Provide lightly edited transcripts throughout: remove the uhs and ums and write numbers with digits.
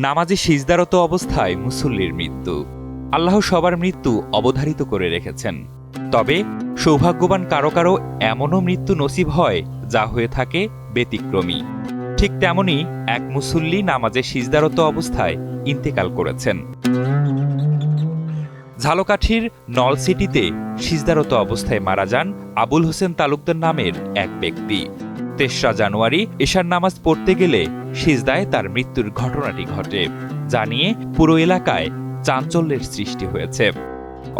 নামাজে সিজদারত অবস্থায় মুসল্লির মৃত্যু। আল্লাহ সবার মৃত্যু অবধারিত করে রেখেছেন, তবে সৌভাগ্যবান কারো কারো এমনও মৃত্যু নসিব হয় যা হয়ে থাকে ব্যতিক্রমী। ঠিক তেমনি এক মুসল্লি নামাজে সিজদারত অবস্থায় ইন্তেকাল করেছেন। ঝালকাঠির নলসিটিতে সিজদারত অবস্থায় মারা যান আবুল হোসেন তালুকদার নামের এক ব্যক্তি। ৩রা জানুয়ারি এশার নামাজ পড়তে গেলে সিজদায় তার মৃত্যুর ঘটনাটি ঘটে, যা নিয়ে পুরো এলাকায় চাঞ্চল্যের সৃষ্টি হয়েছে।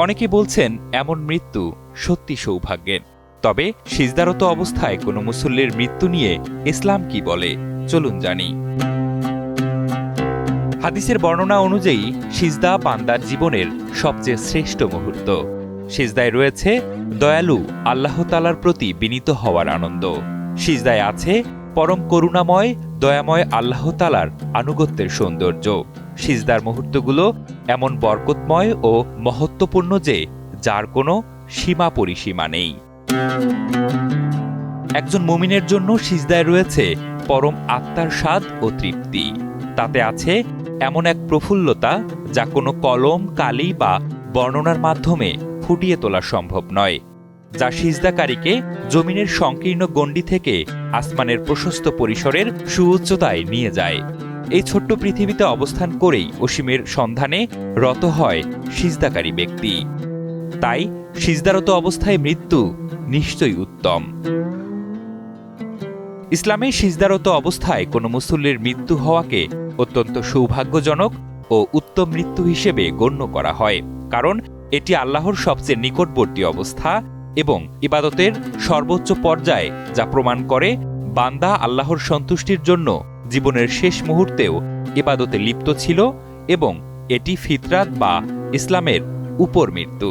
অনেকে বলছেন এমন মৃত্যু সত্যি সৌভাগ্যের। তবে সিজদারত অবস্থায় কোনো মুসল্লির মৃত্যু নিয়ে ইসলাম কি বলে, চলুন জানি। হাদিসের বর্ণনা অনুযায়ী সিজদা বান্দার জীবনের সবচেয়ে শ্রেষ্ঠ মুহূর্ত। সিজদায় রয়েছে দয়ালু আল্লাহ তাআলার প্রতি বিনীত হওয়ার আনন্দ। সিজদায় আছে পরম করুণাময় দয়াময় আল্লাহ তাআলার আনুগত্যের সৌন্দর্য। সিজদার মুহূর্তগুলো এমন বরকতময় ও মহত্বপূর্ণ যে যার কোনো সীমা পরিসীমা নেই। একজন মুমিনের জন্য সিজদায় রয়েছে পরম আত্মার স্বাদ ও তৃপ্তি। তাতে আছে এমন এক প্রফুল্লতা যা কোনো কলম, কালি বা বর্ণনার মাধ্যমে ফুটিয়ে তোলা সম্ভব নয়, যা সিজদাকারীকে জমিনের সংকীর্ণ গণ্ডি থেকে আসমানের প্রশস্ত পরিসরের সুউচ্চতায় নিয়ে যায়। এই ছোট্ট পৃথিবীতে অবস্থান করেই অসীমের সন্ধানে রত হয় সিজদাকারী ব্যক্তি। তাই সিজদারত অবস্থায় মৃত্যু নিশ্চয়ই উত্তম। ইসলামে সিজদারত অবস্থায় কোনো মুসল্লির মৃত্যু হওয়াকে অত্যন্ত সৌভাগ্যজনক ও উত্তম মৃত্যু হিসেবে গণ্য করা হয়, কারণ এটি আল্লাহর সবচেয়ে নিকটবর্তী অবস্থা এবং ইবাদতের সর্বোচ্চ পর্যায়, যা প্রমাণ করে বান্দা আল্লাহর সন্তুষ্টির জন্য জীবনের শেষ মুহূর্তেও ইবাদতে লিপ্ত ছিল এবং এটি ফিতরাত বা ইসলামের উপর মৃত্যু।